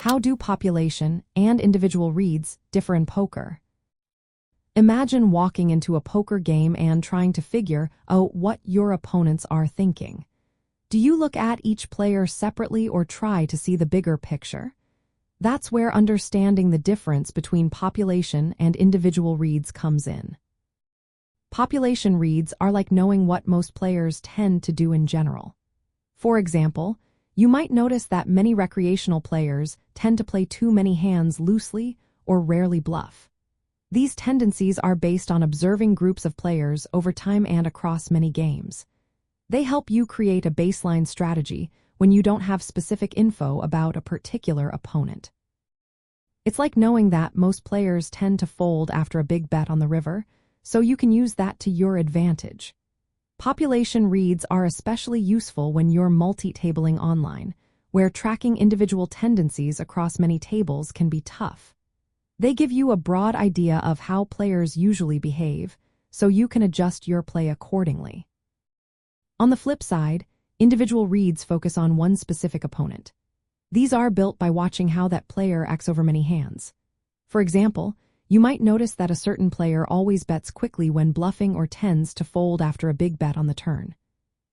How do population and individual reads differ in poker? Imagine walking into a poker game and trying to figure out what your opponents are thinking. Do you look at each player separately or try to see the bigger picture? That's where understanding the difference between population and individual reads comes in. Population reads are like knowing what most players tend to do in general. For example, you might notice that many recreational players tend to play too many hands loosely or rarely bluff. These tendencies are based on observing groups of players over time and across many games. They help you create a baseline strategy when you don't have specific info about a particular opponent. It's like knowing that most players tend to fold after a big bet on the river, so you can use that to your advantage. Population reads are especially useful when you're multi-tabling online, where tracking individual tendencies across many tables can be tough. They give you a broad idea of how players usually behave, so you can adjust your play accordingly. On the flip side, individual reads focus on one specific opponent. These are built by watching how that player acts over many hands. For example, you might notice that a certain player always bets quickly when bluffing or tends to fold after a big bet on the turn.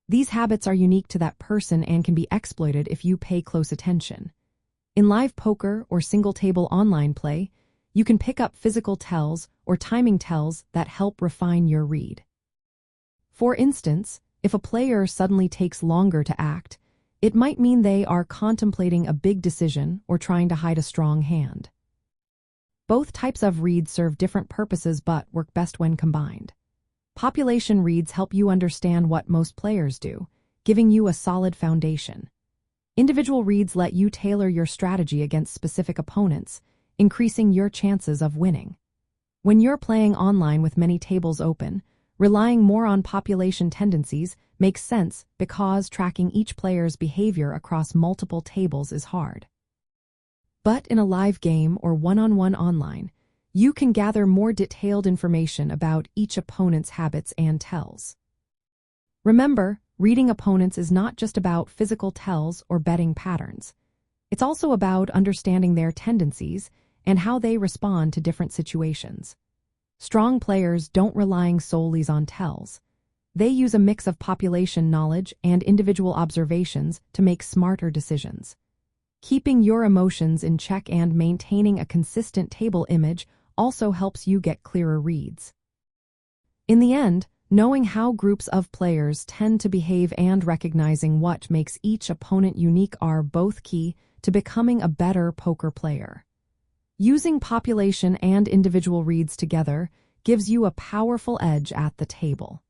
These habits are unique to that person and can be exploited if you pay close attention. In live poker or single-table online play, you can pick up physical tells or timing tells that help refine your read. For instance, if a player suddenly takes longer to act, it might mean they are contemplating a big decision or trying to hide a strong hand. Both types of reads serve different purposes but work best when combined. Population reads help you understand what most players do, giving you a solid foundation. Individual reads let you tailor your strategy against specific opponents, increasing your chances of winning. When you're playing online with many tables open, relying more on population tendencies makes sense because tracking each player's behavior across multiple tables is hard. But in a live game or one-on-one online, you can gather more detailed information about each opponent's habits and tells. Remember, reading opponents is not just about physical tells or betting patterns. It's also about understanding their tendencies and how they respond to different situations. Strong players don't rely solely on tells. They use a mix of population knowledge and individual observations to make smarter decisions. Keeping your emotions in check and maintaining a consistent table image also helps you get clearer reads. In the end, knowing how groups of players tend to behave and recognizing what makes each opponent unique are both key to becoming a better poker player. Using population and individual reads together gives you a powerful edge at the table.